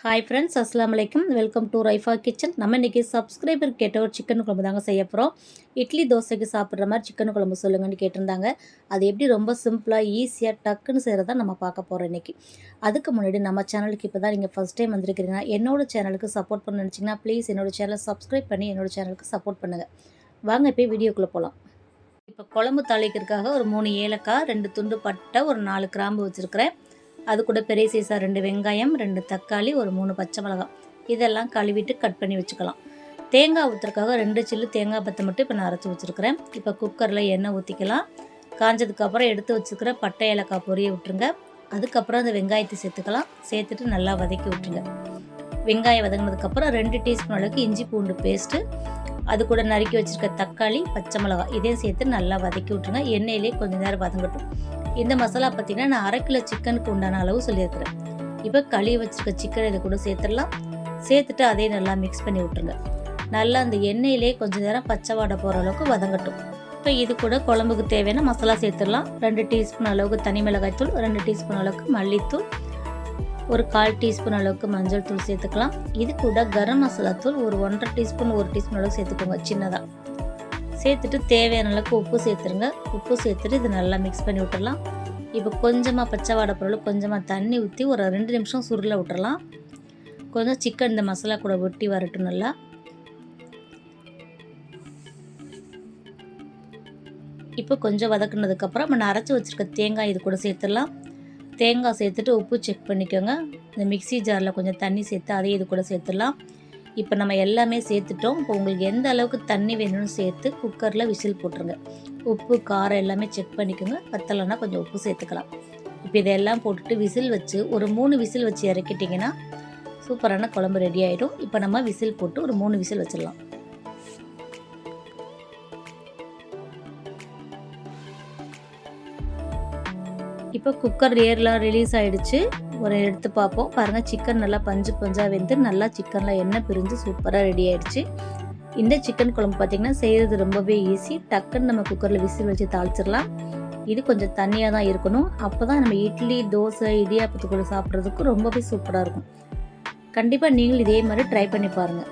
Hi friends, அஸ்ஸலாமு அலைக்கும். Welcome to Raifa kitchen. நம்ம இன்றைக்கி சப்ஸ்கிரைபர் கேட்ட ஒரு சிக்கன் குழம்பு தாங்க செய்ய போகிறோம். இட்லி தோசைக்கு சாப்பிட்ற மாதிரி சிக்கன் குழம்பு சொல்லுங்கன்னு கேட்டிருந்தாங்க. அது எப்படி ரொம்ப சிம்பிளாக ஈஸியாக டக்குன்னு செய்கிறதா நம்ம பார்க்க போகிறோம் இன்றைக்கி. அதுக்கு முன்னாடி நம்ம சேனலுக்கு இப்போ தான் நீங்கள் ஃபஸ்ட் டைம் வந்திருக்கிறீங்கன்னா என்னோட சேனலுக்கு சப்போர்ட் பண்ண நினச்சிங்கன்னா ப்ளீஸ் என்னோடய சேனலை சப்ஸ்கிரைப் பண்ணி என்னோடய சேனலுக்கு சப்போர்ட் பண்ணுங்கள். வாங்க இப்போ வீடியோக்குள்ளே போகலாம். இப்போ குழம்பு தாளிக்கிறதுக்காக ஒரு 3 ஏலக்காய், 2 துண்டு பட்டை, ஒரு 4 கிராம்பு வச்சுருக்கிறேன். அது கூட பெரிய சைஸாக 2 வெங்காயம், 2 தக்காளி, ஒரு 3 பச்சை மிளகாய் இதெல்லாம் கழுவிட்டு கட் பண்ணி வச்சுக்கலாம். தேங்காய் ஊற்றுறதுக்காக 2 சில்லு தேங்காய் பத்தை மட்டும் இப்போ நான் அரைச்சி வச்சுருக்கிறேன். இப்போ குக்கரில் எண்ணெய் ஊற்றிக்கலாம். காஞ்சதுக்கப்புறம் எடுத்து வச்சுருக்கிற பட்டை ஏலக்காய் பொரிய விட்டுருங்க. அதுக்கப்புறம் அந்த வெங்காயத்தை சேர்த்துக்கலாம். சேர்த்துட்டு நல்லா வதக்கி விட்டுருங்க. வெங்காயம் வதங்கினதுக்கப்புறம் 2 டீஸ்பூன் அளவுக்கு இஞ்சி பூண்டு பேஸ்ட்டு, அது கூட நறுக்கி வச்சுருக்க தக்காளி, பச்சை மிளகாய் இதையும் சேர்த்து நல்லா வதக்கி விட்டுருங்க. எண்ணெயிலே கொஞ்சம் நேரம் வதங்கட்டும். இந்த மசாலா பார்த்திங்கன்னா நான் 1/2 கிலோ சிக்கனுக்கு உண்டான அளவு சொல்லியிருக்கிறேன். இப்போ கழுவி வச்சுருக்க சிக்கன் இதை கூட சேர்த்துடலாம். சேர்த்துட்டு அதே நல்லா மிக்ஸ் பண்ணி விட்டுருங்க. நல்லா அந்த எண்ணெயிலே கொஞ்சம் நேரம் பச்சை வாடை போகிற அளவுக்கு வதங்கட்டும். இப்போ இது கூட குழம்புக்கு தேவையான மசாலா சேர்த்துடலாம். 2 டீஸ்பூன் அளவுக்கு தனி மிளகாய் தூள், 2 டீஸ்பூன் அளவுக்கு மல்லித்தூள், ஒரு 1/4 டீஸ்பூன் அளவுக்கு மஞ்சள் தூள் சேர்த்துக்கலாம். இது கூட கரம் மசாலா தூள் ஒரு 1/2 டீஸ்பூன், 1 டீஸ்பூன் அளவுக்கு சேர்த்துக்கோங்க சின்னதாக. சேர்த்துட்டு தேவையான அளவுக்கு உப்பு சேர்த்துருங்க. உப்பு சேர்த்துட்டு இது நல்லா மிக்ஸ் பண்ணி விட்டுடலாம். இப்போ கொஞ்சமாக பச்சை வாடை பொருள் கொஞ்சமாக தண்ணி ஊற்றி ஒரு 2 நிமிஷம் சுருள விட்டுறலாம். கொஞ்சம் சிக்கன் இந்த மசாலா கூட ஒட்டி வரட்டும் நல்லா. இப்போ கொஞ்சம் வதக்குனதுக்கப்புறம் நம்ம அரைச்சி வச்சுருக்க தேங்காய் இது கூட சேர்த்துடலாம். தேங்காய் சேர்த்துட்டு உப்பு செக் பண்ணிக்கோங்க. இந்த மிக்ஸி ஜாரில் கொஞ்சம் தண்ணி சேர்த்து அதையும் இது கூட சேர்த்துடலாம். இப்போ நம்ம எல்லாமே சேர்த்துட்டோம். இப்போ உங்களுக்கு எந்த அளவுக்கு தண்ணி வேணும்னு சேர்த்து குக்கரில் விசில் போட்டுருங்க. உப்பு காரம் எல்லாமே செக் பண்ணிக்கோங்க. பத்தலைன்னா கொஞ்சம் உப்பு சேர்த்துக்கலாம். இப்போ இதெல்லாம் போட்டுட்டு விசில் வச்சு ஒரு 3 விசில் வச்சு இறக்கிட்டிங்கன்னா சூப்பரான குழம்பு ரெடி ஆகிடும். இப்போ நம்ம விசில் போட்டு ஒரு 3 விசில் வச்சிடலாம். இப்போ குக்கர் ஏர்லாம் ரிலீஸ் ஆகிடுச்சு. ஒரு எடுத்து பார்ப்போம். பாருங்கள், சிக்கன் நல்லா பஞ்சு பஞ்சாக வெந்து நல்லா சிக்கனில் எண்ணெய் பிரிஞ்சு சூப்பராக ரெடி ஆகிடுச்சு. இந்த சிக்கன் குழம்பு பார்த்திங்கன்னா செய்கிறது ரொம்பவே ஈஸி. டக்குன்னு நம்ம குக்கரில் விசில் வச்சு தாளிச்சிடலாம். இது கொஞ்சம் தண்ணியாக தான் இருக்கணும். அப்போ தான் நம்ம இட்லி, தோசை, இடியாப்பத்துக்குள்ள சாப்பிட்றதுக்கு ரொம்பவே சூப்பராக இருக்கும். கண்டிப்பாக நீங்களும் இதே மாதிரி ட்ரை பண்ணி பாருங்கள்.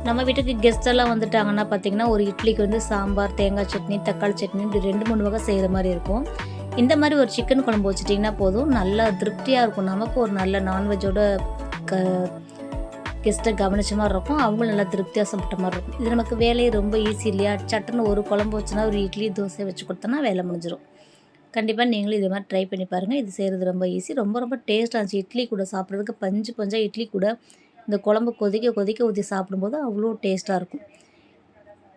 நம்ம வீட்டுக்கு கெஸ்டெல்லாம் வந்துட்டாங்கன்னா பார்த்திங்கன்னா ஒரு இட்லிக்கு வந்து சாம்பார், தேங்காய் சட்னி, தக்காளி சட்னி இப்படி 2-3 வகை செய்கிற மாதிரி இருக்கும். இந்த மாதிரி ஒரு சிக்கன் குழம்பு வச்சுட்டிங்கன்னா போதும், நல்லா திருப்தியாக இருக்கும். நமக்கு ஒரு நல்ல நான்வெஜ்ஜோட கெஸ்ட்டை கவனிச்ச மாதிரி இருக்கும். அவங்களும் நல்லா திருப்தியாக சாப்பிட்ட மாதிரி இருக்கும். இது நமக்கு வேலையை ரொம்ப ஈஸி இல்லையா? சட்டுன்னு ஒரு குழம்பு வச்சுன்னா ஒரு இட்லி, தோசை வச்சு கொடுத்தோன்னா வேலை முடிஞ்சிடும். கண்டிப்பாக நீங்களும் இது மாதிரி ட்ரை பண்ணி பாருங்கள். இது செய்கிறது ரொம்ப ஈஸி. ரொம்ப ரொம்ப டேஸ்ட்டாக இருந்துச்சு. இட்லி கூட சாப்பிட்றதுக்கு பஞ்சு பஞ்சாக இட்லி கூட இந்த குழம்பு கொதிக்க கொதிக்க ஊற்றி சாப்பிடும்போது அவ்வளோ டேஸ்ட்டாக இருக்கும்.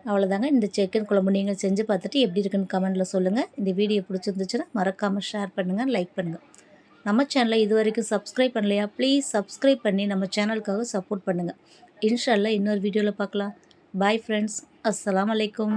அவ்வளோதாங்க. இந்த சிக்கன் குழம்பு நீங்கள் செஞ்சு பார்த்துட்டு எப்படி இருக்குன்னு கமெண்ட்டில் சொல்லுங்கள். இந்த வீடியோ பிடிச்சிருந்துச்சுன்னா மறக்காமல் ஷேர் பண்ணுங்கள், லைக் பண்ணுங்கள். நம்ம சேனலை இது வரைக்கும் சப்ஸ்கிரைப் பண்ணலையா? ப்ளீஸ் சப்ஸ்கிரைப் பண்ணி நம்ம சேனலுக்காக சப்போர்ட் பண்ணுங்கள். இன்ஷா அல்லாஹ் இன்னொரு வீடியோவில் பார்க்கலாம். பாய் ஃப்ரெண்ட்ஸ், அஸ்ஸலாமு அலைக்கும்.